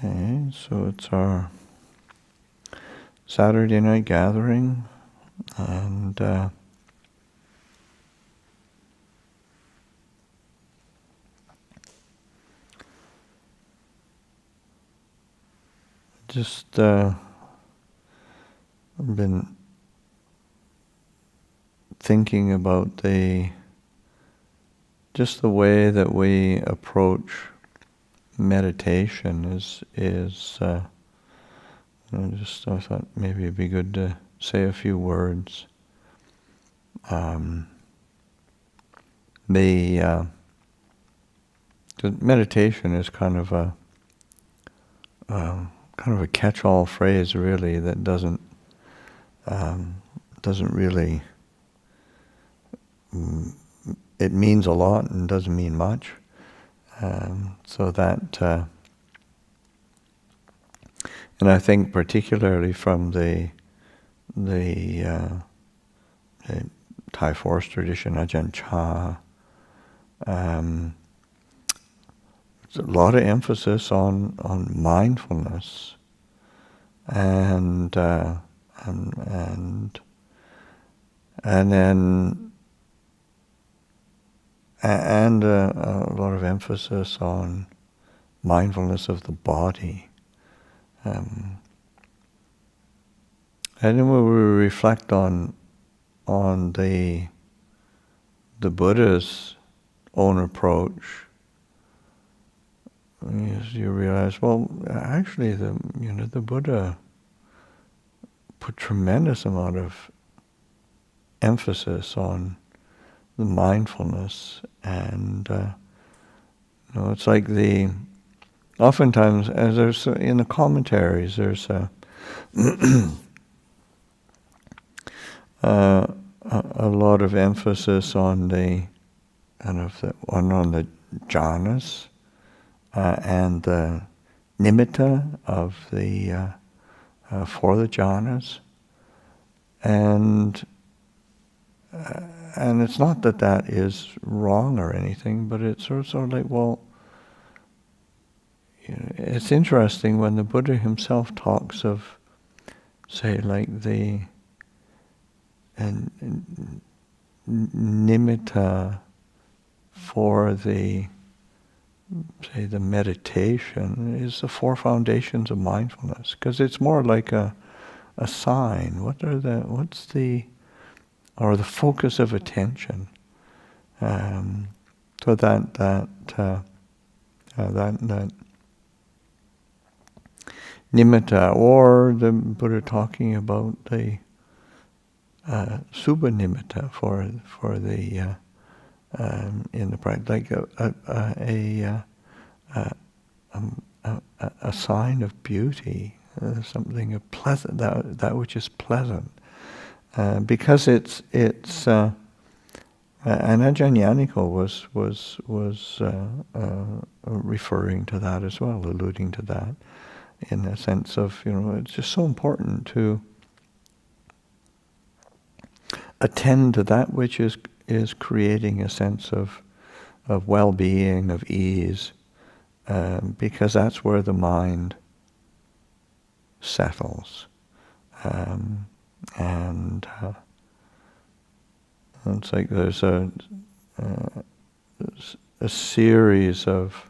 Okay, so it's our Saturday night gathering, and just been thinking about just the way that we approach meditation is I thought maybe it'd be good to say a few words. The meditation is kind of a catch-all phrase, really, that doesn't really. It means a lot and doesn't mean much. So that, and I think particularly from the Thai forest tradition, Ajahn Chah, there's a lot of emphasis on mindfulness and then a lot of emphasis on mindfulness of the body. And then when we reflect on the Buddha's own approach, you realize, well, actually, the Buddha put tremendous amount of emphasis on the mindfulness, and it's like oftentimes, as there's in the commentaries, there's a lot of emphasis on the on the jhanas and the nimitta of the for the jhanas, and it's not that is wrong or anything, but it's sort of like, well, it's interesting when the Buddha himself talks of, say, like the nimitta for the meditation is the four foundations of mindfulness, because it's more like a sign. What's the focus of attention. So that nimitta, or the Buddha talking about the subha nimitta for the in the practice, like a sign of beauty, something of pleasant, that which is pleasant. Because it's and Ajahn Yaniko was referring to that as well, alluding to that, in a sense of, it's just so important to attend to that which is creating a sense of well-being, of ease, because that's where the mind settles. And it's like there's a series of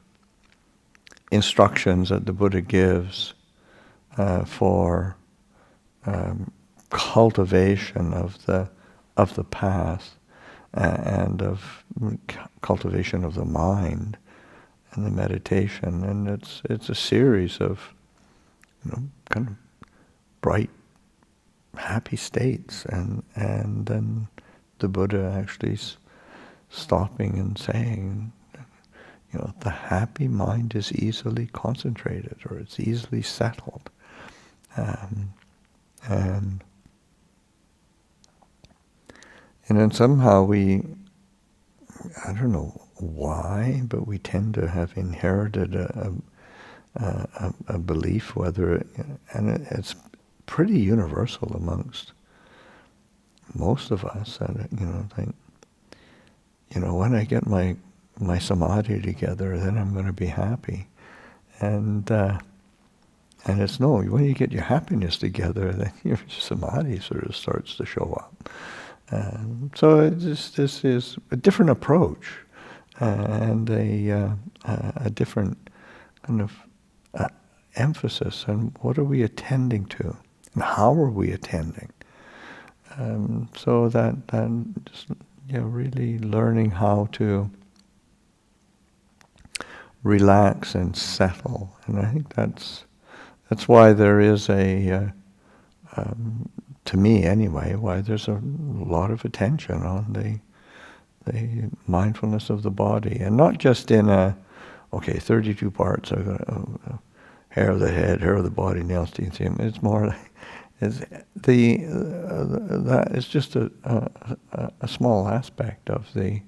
instructions that the Buddha gives for cultivation of the path, and of cultivation of the mind and the meditation, and it's a series of kind of bright, happy states, and then the Buddha actually stopping and saying, the happy mind is easily concentrated, or it's easily settled, and then somehow I don't know why, but we tend to have inherited a belief, and it's pretty universal amongst most of us, that think, when I get my samadhi together, then I'm going to be happy, and And it's no, when you get your happiness together, then your samadhi sort of starts to show up. So this is a different approach and a different kind of emphasis on what are we attending to and how are we attending. So that just, really learning how to relax and settle, and I think that's why there is to me anyway, why there's a lot of attention on the mindfulness of the body, and not just in 32 parts. I've got hair of the head, hair of the body, nails, teeth. It's more like that is just a small aspect of the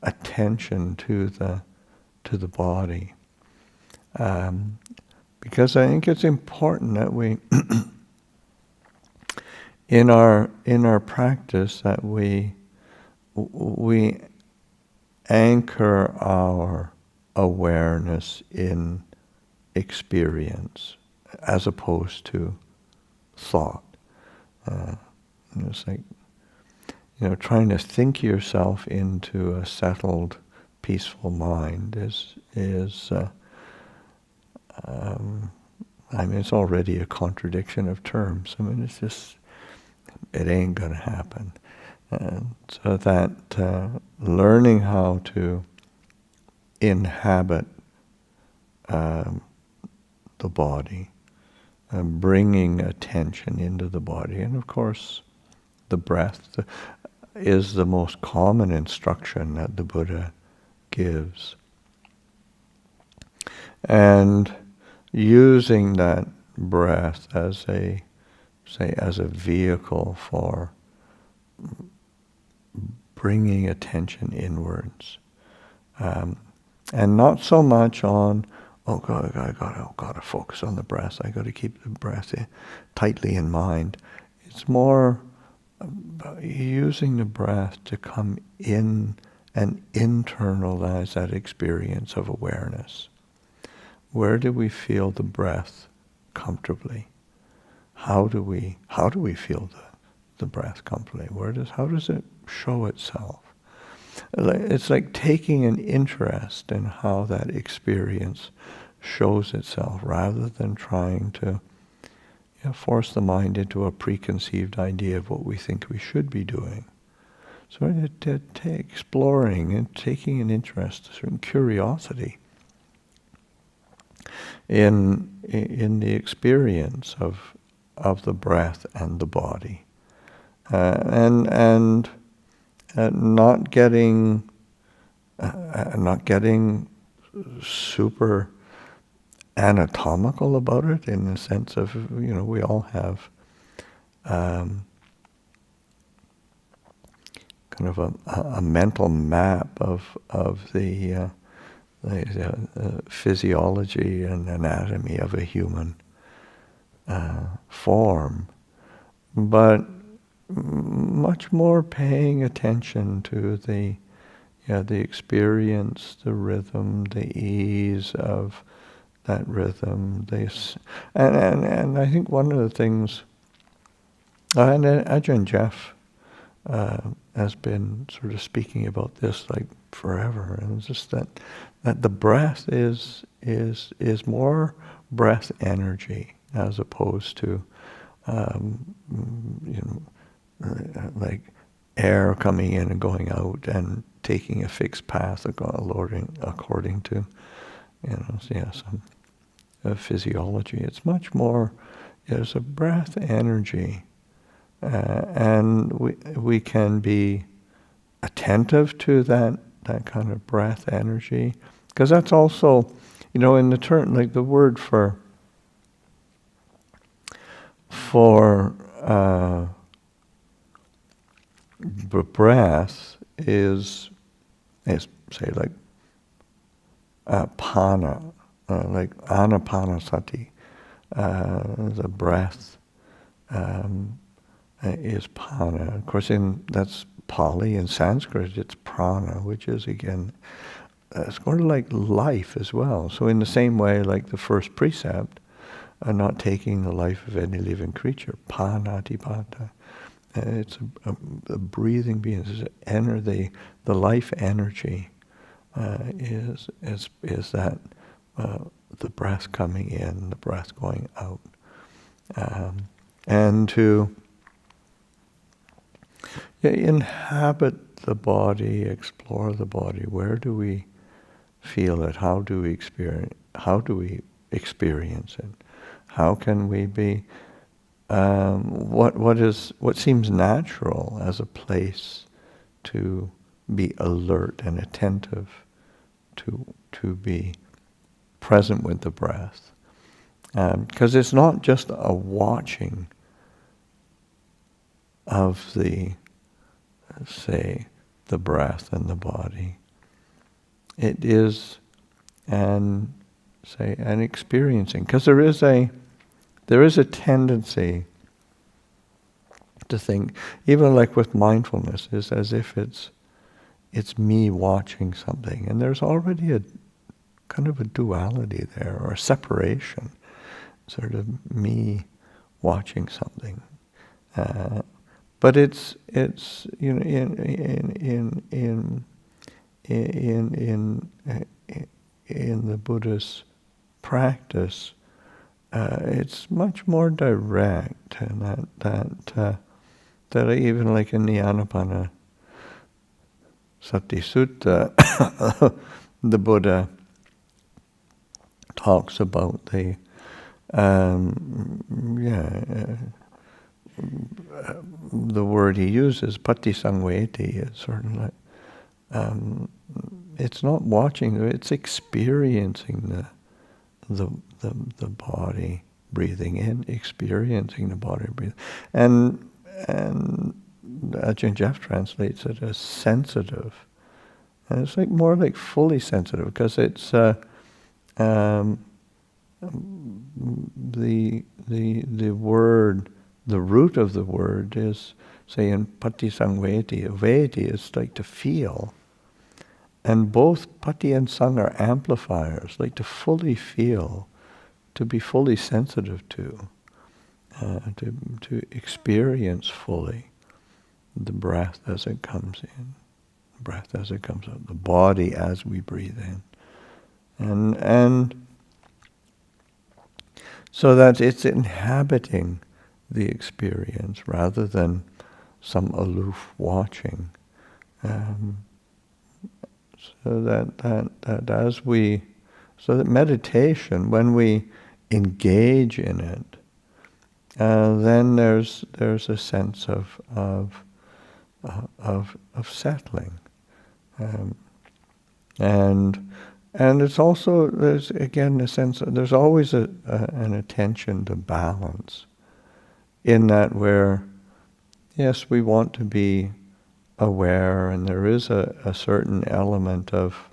attention to the body, because I think it's important that we in our practice that we anchor our awareness in experience as opposed to thought. It's like trying to think yourself into a settled, peaceful mind is it's already a contradiction of terms. It's just, it ain't gonna happen. So that learning how to inhabit the body, bringing attention into the body, and of course the breath is the most common instruction that the Buddha gives. And using that breath as a vehicle for bringing attention inwards, and not so much on, I gotta focus on the breath. I gotta keep the breath tightly in mind. It's more using the breath to come in and internalize that experience of awareness. Where do we feel the breath comfortably? How do we feel the breath comfortably? How does it show itself? It's like taking an interest in how that experience shows itself, rather than trying to force the mind into a preconceived idea of what we think we should be doing. So exploring and taking an interest, a certain curiosity in the experience of the breath and the body, and not getting super anatomical about it, in the sense of we all have kind of a mental map of the physiology and anatomy of a human form, but much more paying attention to the experience, the rhythm, the ease of that rhythm. And I think one of the things, and Ajahn Jeff has been sort of speaking about this like forever, and it's just that the breath is more breath energy as opposed to like air coming in and going out and taking a fixed path according to some physiology. It's much more, there's a breath energy, and we can be attentive to that kind of breath energy, because that's also, in the term, like the word for breath is say like pana, like anapanasati. The breath is pana. Of course, that's Pali. In Sanskrit, it's prana, which is again it's sort of like life as well. So in the same way, like the first precept, not taking the life of any living creature, panatipata. It's a breathing being. The life energy is that the breath coming in, the breath going out, and to inhabit the body, explore the body. Where do we feel it? How do we experience it? How can we be? What seems natural as a place to be alert and attentive, to be present with the breath, because it's not just a watching of the breath and the body. It is an experiencing, because there is a tendency to think, even like with mindfulness, is as if it's me watching something, and there's already a kind of a duality there, or a separation, sort of me watching something. But it's in the Buddhist practice, it's much more direct, and that even like in the Anapanasati Sutta, the Buddha talks about the word he uses, patisangveti. It's sort of like it's not watching; it's experiencing the body breathing in, experiencing the body breathing, and Ajahn Jeff translates it as sensitive, and it's like more like fully sensitive, because it's the word, the root of the word is, say in patisangveti, veti is like to feel. And both pati and sang are amplifiers, like to fully feel, to be fully sensitive to experience fully the breath as it comes in, the breath as it comes out, the body as we breathe in. And so that it's inhabiting the experience rather than some aloof watching. So that meditation, when we engage in it, then there's a sense of settling, and it's also, there's again a sense of, there's always an attention to balance, in that where, yes, we want to be aware, and there is a certain element of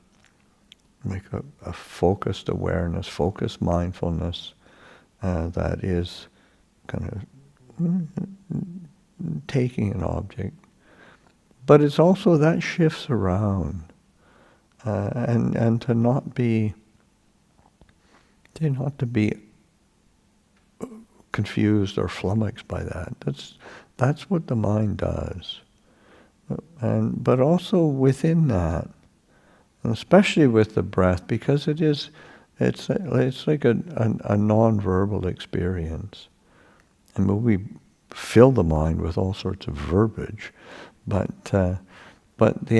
like a focused awareness, focused mindfulness, that is kind of taking an object. But it's also that shifts around, and to not be confused or flummoxed by that. That's what the mind does. But also within that, and especially with the breath, because it's like a non-verbal experience. I mean, we fill the mind with all sorts of verbiage, but the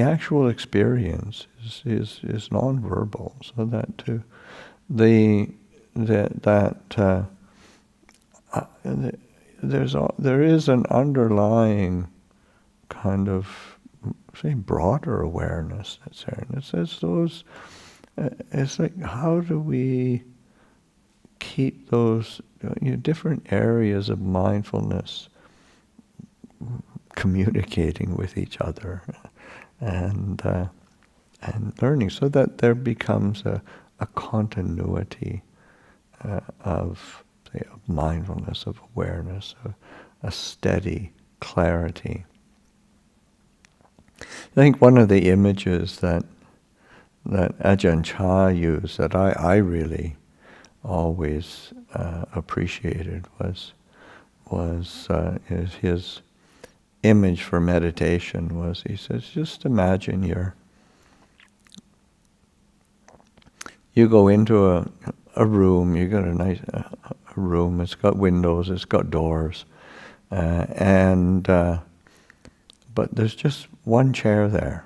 actual experience is non-verbal. So that there is an underlying kind of, say, broader awareness that's there. And it says those, it's like, how do we keep those different areas of mindfulness communicating with each other, and learning, so that there becomes a continuity of, say, of mindfulness, of awareness, a steady clarity. I think one of the images that that Ajahn Chah used that I really always appreciated was his image for meditation was, he says, just imagine you go into a room, you got a nice a room, it's got windows, it's got doors, but there's just one chair there.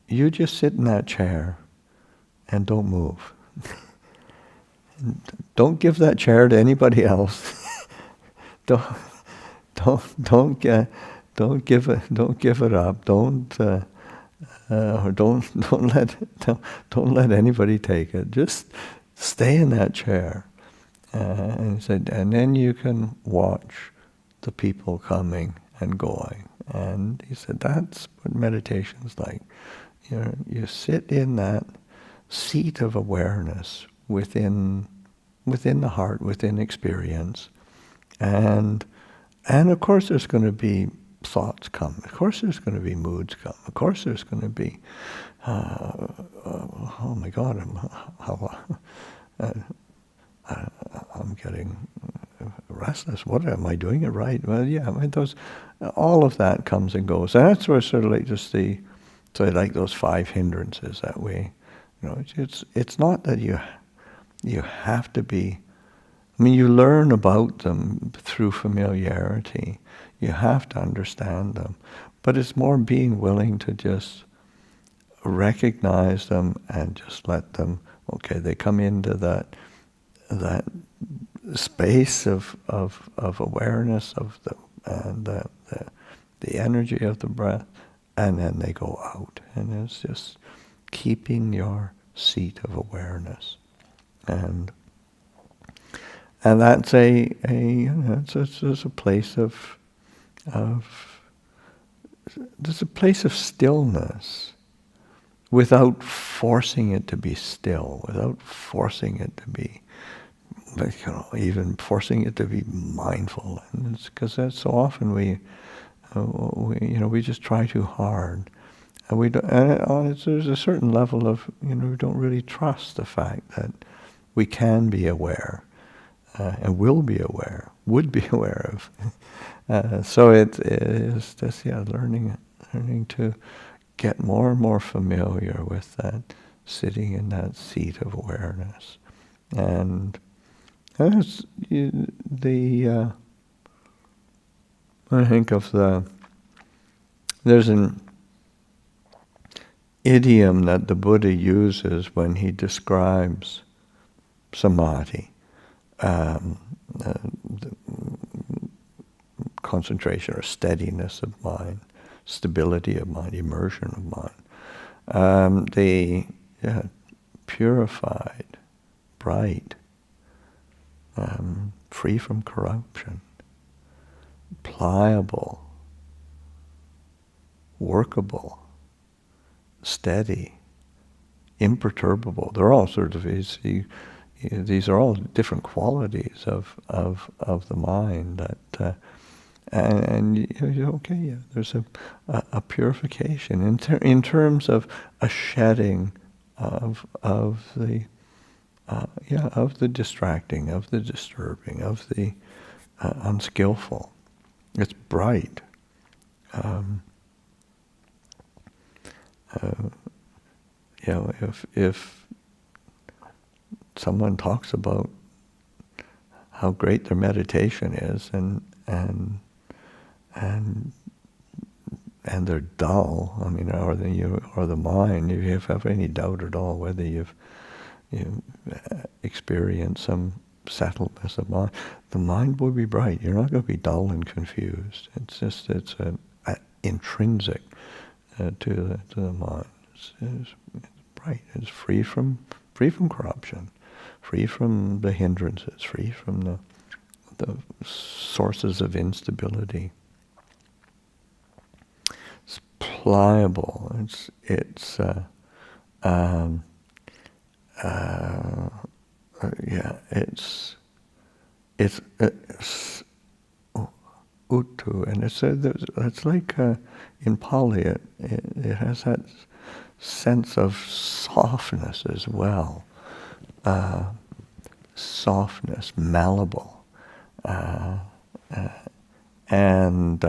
You just sit in that chair and don't move. Don't give that chair to anybody else. don't don't give it up. Don't let anybody take it. Just stay in that chair. And he said, and then you can watch the people coming and going. And he said, that's what meditation's like. You sit in that seat of awareness within the heart, within experience, and of course there's going to be thoughts come. Of course there's going to be moods come. Of course there's going to be, oh my God, I'm getting restless. What am I doing it right? Well, yeah, I mean, all of that comes and goes, and that's where sort of like just like those 5 hindrances that way. It's not that you have to be. I mean, you learn about them through familiarity. You have to understand them, but it's more being willing to just recognize them and just let them. Okay, they come into that space of awareness of the energy of the breath, and then they go out, and it's just keeping your seat of awareness, and that's it's a place of there's a place of stillness, without forcing it to be still, without forcing it to be, even forcing it to be mindful. And it's because that's so often we just try too hard, and we don't. And there's a certain level of we don't really trust the fact that we can be aware, and will be aware, would be aware of. So it is just learning to get more and more familiar with that, sitting in that seat of awareness, and that's I think of there's an idiom that the Buddha uses when he describes samadhi, concentration or steadiness of mind, stability of mind, immersion of mind. Purified, bright, free from corruption, pliable, workable, steady, imperturbable. They're all sort of these are all different qualities of the mind that. There's a purification in terms of a shedding of the distracting, of the disturbing, of the unskillful. It's bright. If someone talks about how great their meditation is, and they're dull, I mean, or the mind, if you have any doubt at all whether you've experienced some settledness of mind, the mind will be bright. You're not going to be dull and confused. It's intrinsic to the mind. It's bright. It's free from corruption, free from the hindrances, free from the sources of instability. It's pliable. It's utu, and it's like in Pali it has that sense of softness as well. Softness, malleable. Uh, uh, and,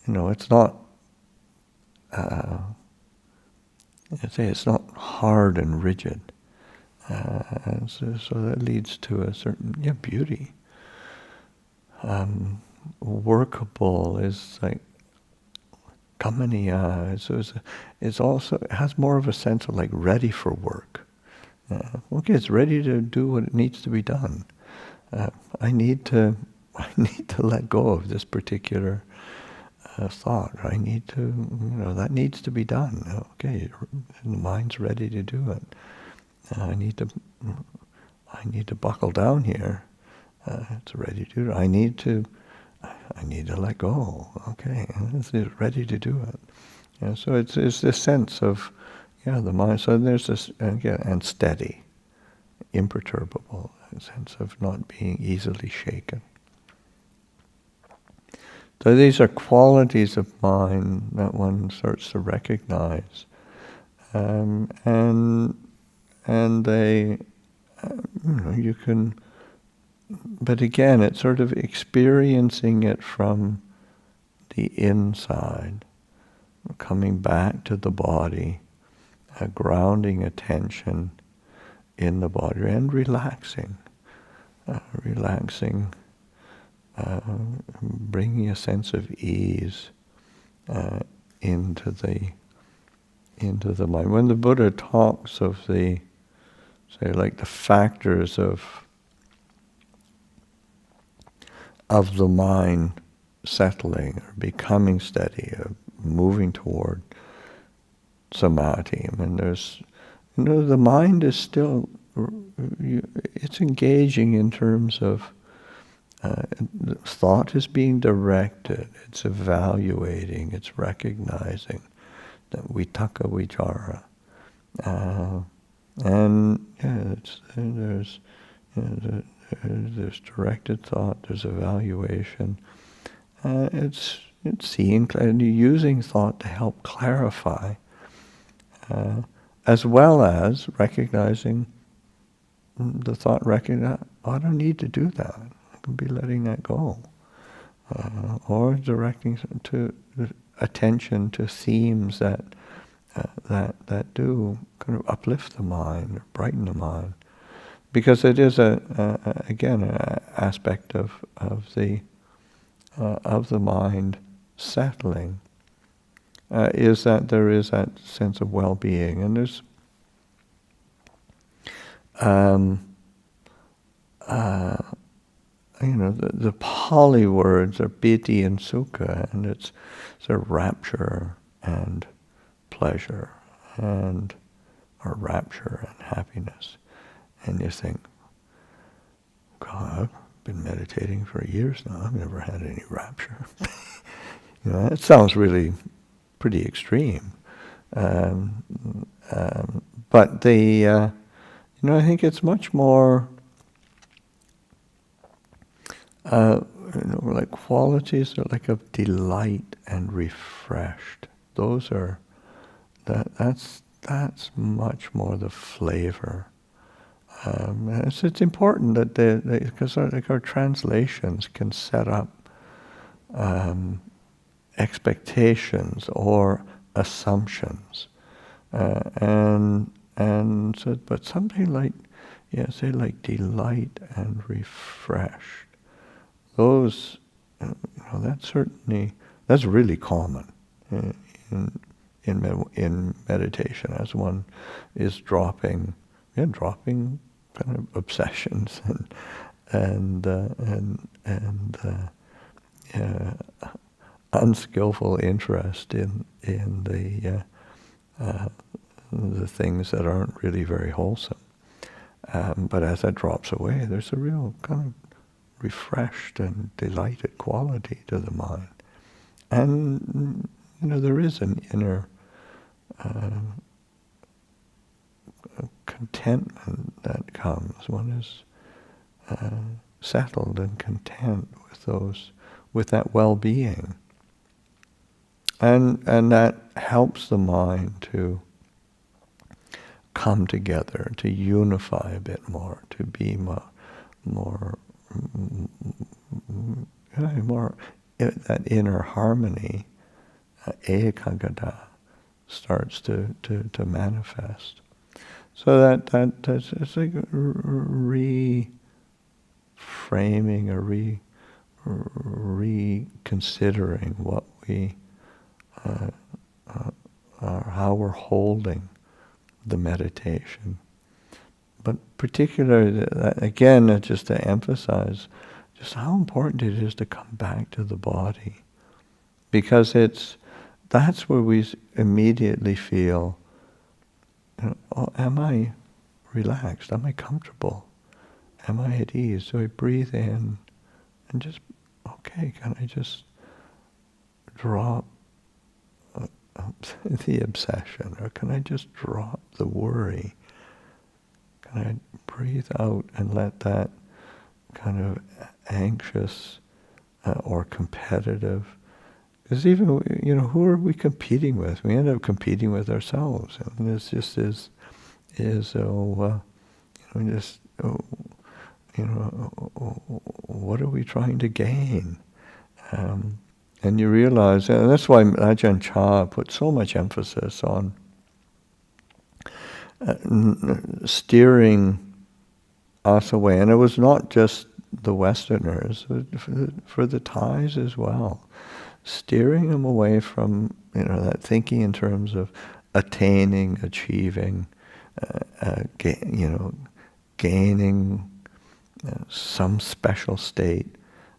it's not, I'd say it's not hard and rigid. So that leads to a certain beauty. Workable is like kamaniya. It's also, it has more of a sense of like ready for work. Okay, it's ready to do what it needs to be done. I need to let go of this particular thought. I need to, that needs to be done. Okay, the mind's ready to do it. I need to buckle down here. It's ready to do it. I need to let go. Okay, it's ready to do it. So it's this sense of, the mind. So there's this, and steady, imperturbable, a sense of not being easily shaken. So these are qualities of mind that one starts to recognize, and they, you can. But again, it's sort of experiencing it from the inside, coming back to the body, grounding attention in the body, and relaxing, bringing a sense of ease into the mind. When the Buddha talks of the, say, like the factors of the mind settling or becoming steady, or moving toward samadhi, I mean, there's, the mind is still, it's engaging in terms of thought is being directed, it's evaluating, it's recognizing that vitaka vichara. And there's directed thought, there's evaluation. It's seeing and using thought to help clarify, as well as recognizing the thought. Recognize, I don't need to do that. I can be letting that go, or directing to attention to themes that do kind of uplift the mind, or brighten the mind. Because it is again an aspect of the mind settling, is that there is that sense of well-being, and there's the Pali words are piti and sukha, and it's sort of rapture and pleasure, or rapture and happiness. And you think, God, I've been meditating for years now. I've never had any rapture. It sounds really pretty extreme. But I think it's much more, like qualities are like of delight and refreshed. Those are, that's much more the flavor. It's important that because our translations can set up expectations or assumptions, and so, but something like, say like delight and refreshed. Those, that's really common in meditation, as one is dropping kind of obsessions and unskillful interest in the things that aren't really very wholesome. But as that drops away, there's a real kind of refreshed and delighted quality to the mind, and there is an inner contentment that comes. One is settled and content with that well-being. And that helps the mind to come together, to unify a bit more, to be more, more, more that inner harmony, ekagata, starts to manifest. So that's it's like reframing, or reconsidering what we how we're holding the meditation. But particularly, again, just to emphasize just how important it is to come back to the body, because that's where we immediately feel, oh, am I relaxed? Am I comfortable? Am I at ease? So I breathe in and just, okay, can I just drop the obsession, or can I just drop the worry? Can I breathe out and let that kind of anxious or competitive, because even, who are we competing with? We end up competing with ourselves, and this just is what are we trying to gain? And you realize, and that's why Ajahn Chah put so much emphasis on steering us away. And it was not just the Westerners, for the Thais as well. Steering them away from, that thinking in terms of attaining, achieving, gaining some special state.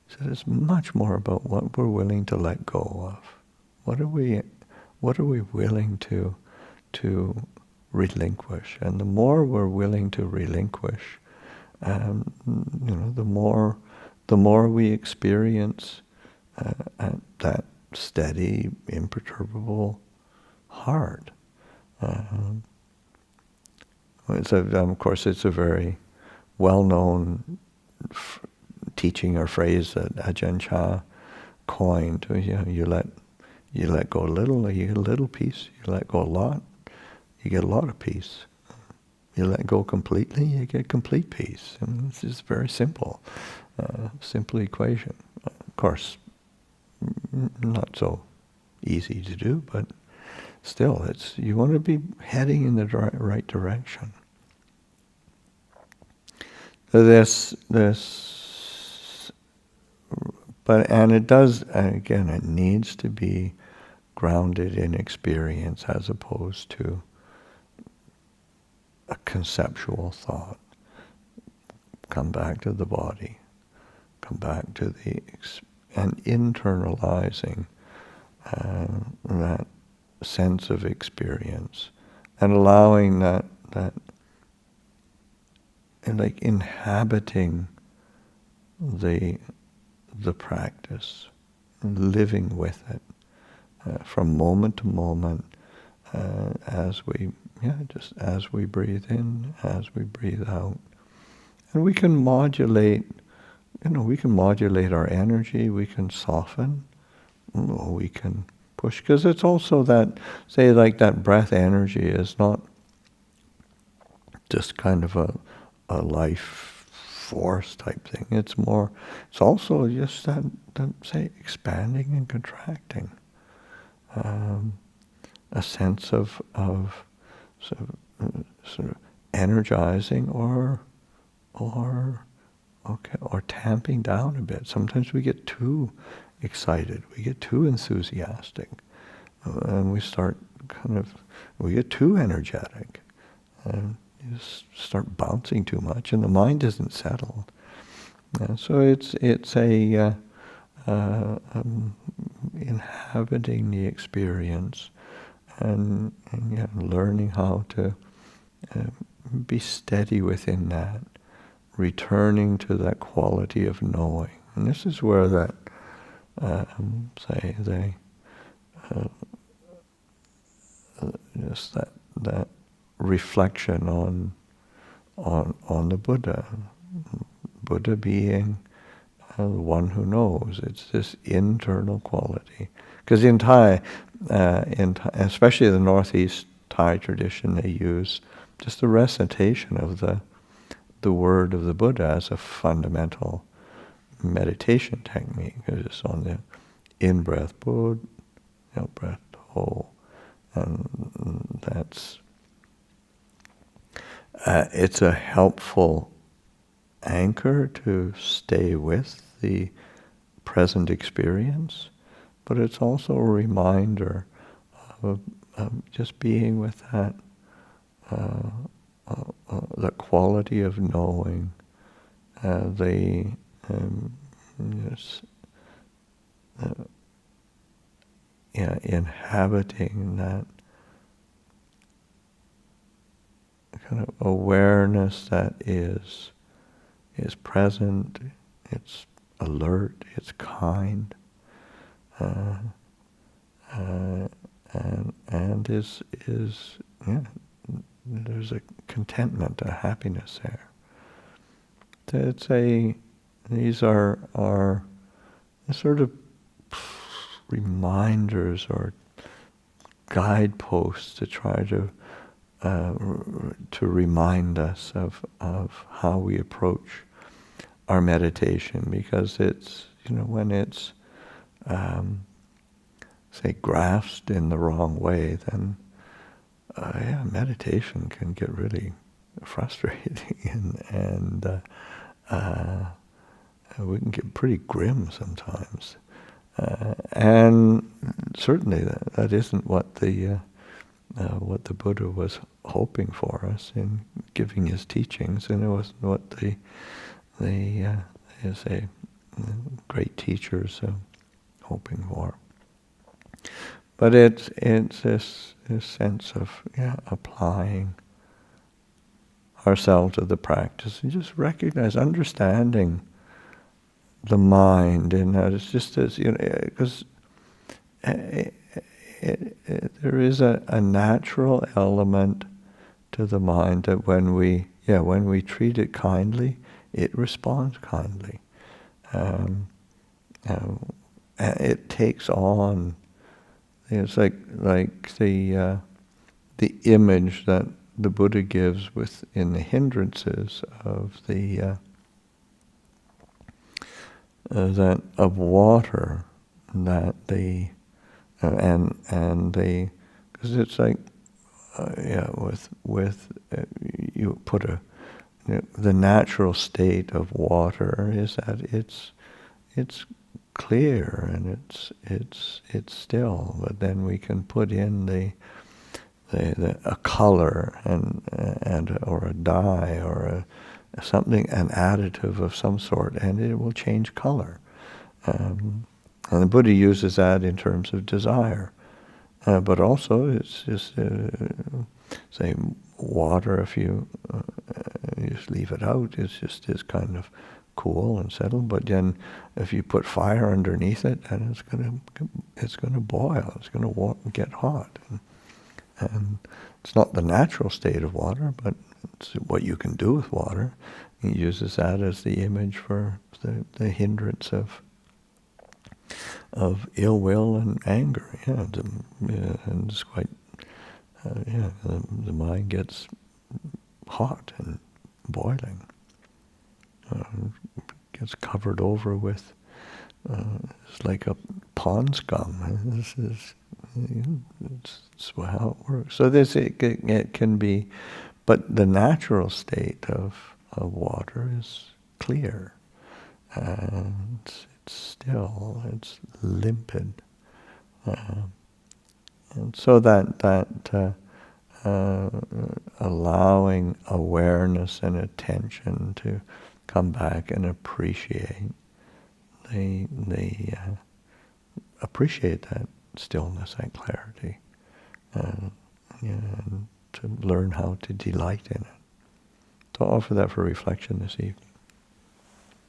So it's much more about what we're willing to let go of. What are we willing to relinquish? And the more we're willing to relinquish, the more we experience that steady, imperturbable heart. Of course, it's a very well-known teaching or phrase that Ajahn Chah coined. You let go a little, you get a little peace. You let go a lot, you get a lot of peace. You let go completely, you get complete peace. And it's just very simple, simple equation. Of course, not so easy to do, but still, you want to be heading in the right direction. So and it does, again, it needs to be grounded in experience as opposed to a conceptual thought. Come back to the body. Come back to and internalizing that sense of experience, and allowing that and like inhabiting the practice, living with it from moment to moment, as we breathe in, as we breathe out. And we can modulate, our energy, we can soften, we can push, because it's also that, say, like that breath energy is not just kind of a life force type thing. It's also just that say, expanding and contracting. A sense of sort of energizing or tamping down a bit. Sometimes we get too excited, we get too enthusiastic, and we get too energetic, and you start bouncing too much, and the mind isn't settled. So it's inhabiting the experience, and learning how to be steady within that, returning to that quality of knowing. And this is where that just that reflection on the Buddha being the one who knows. It's this internal quality. Because in Thai, especially the Northeast Thai tradition, they use just the recitation of the word of the Buddha as a fundamental meditation technique. It's on the in-breath, Buddha, out-breath, Ho. And that's, it's a helpful anchor to stay with the present experience, but it's also a reminder of just being with that, the quality of knowing, the yes, inhabiting that kind of awareness that is present, it's alert, it's kind, and is there's a contentment, a happiness there. These are sort of reminders or guideposts to try to remind us of how we approach our meditation, because it's, when it's say grasped in the wrong way, then meditation can get really frustrating and we can get pretty grim sometimes. And certainly that isn't what the Buddha was hoping for us in giving his teachings, and it wasn't what the great teachers hoping for. But it's this sense of applying ourselves to the practice and just recognize, understanding the mind, and it's just as because there is a natural element to the mind that when we treat it kindly, it responds kindly. It takes on. It's like the image that the Buddha gives in the hindrances of that of water, that because it's like you put the natural state of water is that it's clear and it's still, but then we can put in a color and or a dye or something, an additive of some sort, and it will change color. And the Buddha uses that in terms of desire, but also it's just say water. If you just leave it out, it's just is kind of cool and settled. But then, if you put fire underneath it, then it's going to boil. It's going to get hot, and it's not the natural state of water, but it's what you can do with water. He uses that as the image for the hindrance of ill will and anger. And it's quite the mind gets hot and boiling. Gets covered over with it's like a pond scum. It's how it works. So it can be, but the natural state of water is clear, and it's still, it's limpid, and so that allowing awareness and attention to come back and appreciate appreciate that stillness, that clarity, and to learn how to delight in it. So I'll offer that for reflection this evening.